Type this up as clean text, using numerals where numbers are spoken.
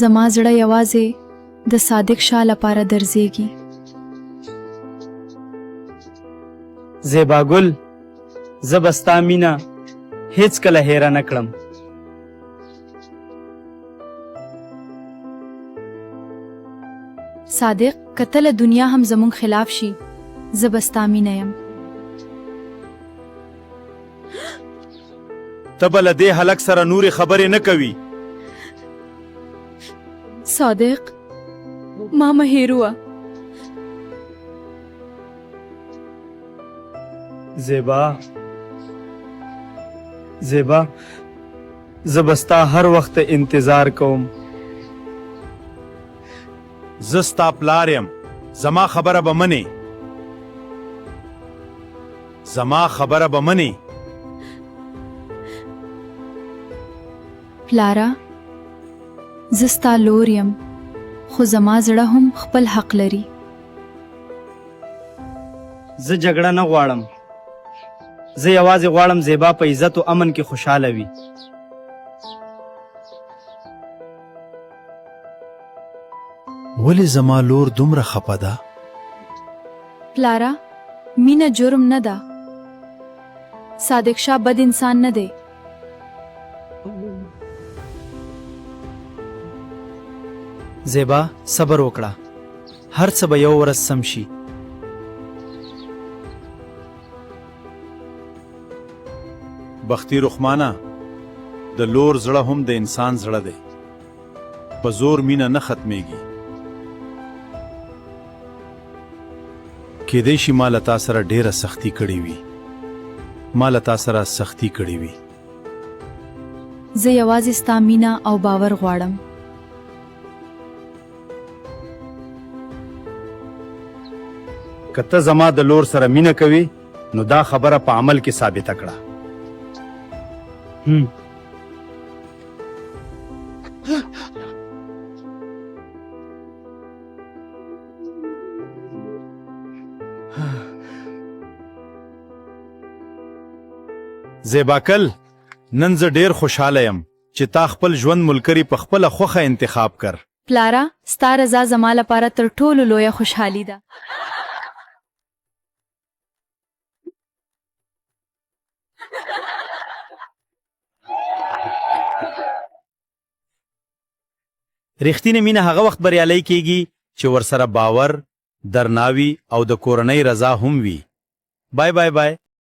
زما زړه یوازې د صادق شاه لپاره درزېږي. زیبا ګل، زه به ستا مینه هیڅکله هیره نه کړم. صادق، که ته له دنیا هم زموږ خلاف شي، زه به ستا مینه یم. ته به له دې هلک سره نورې خبرې نه کوي. صادق، ما مه هېروه. زیبا، زیبا، زه به ستا هر وخت انتظار کوم. زه ستا پلار یم، زما خبره به منې. زما خبره به منې. پلاره، زه ستا لور یم، خو زما زړه هم خپل حق لري. زه جګړه نه غواړم. زه یوازې غواړم زیبا په عزت او امن کې خوشحاله وي. ولې زما لور دومره خفه ده؟ پلاره، مینه جرم نه ده. صادق شاه بد انسان نه دی. زیبا، صبر وکړه. هر څه به یو ورځ سم شي. بختي رحمانه، د لور زړه هم د انسان زړه دی. په زور مینه نه ختمیږي. کېدای شي ما له تا سره ډېره سختي کړې وي. ما له تا سره سختي کړې وي. زه یوازې ستا مینه او باور غواړم. که ته زما د لور سره مینه کوي، نو دا خبره په عمل کې ثابته کړه. زیباکل، نن زه ډېر خوشحاله یم چې تا خپل ژوند ملګري په خپله خوښه انتخاب کړ. پلاره، ستا رضا زما لپاره تر ټولو لویه خوشحالي ده. رښتینې مینه هغه وخت بریالی کیږي چې ورسره باور، درناوي او د کورنۍ رضا هم وي. بای بای بای.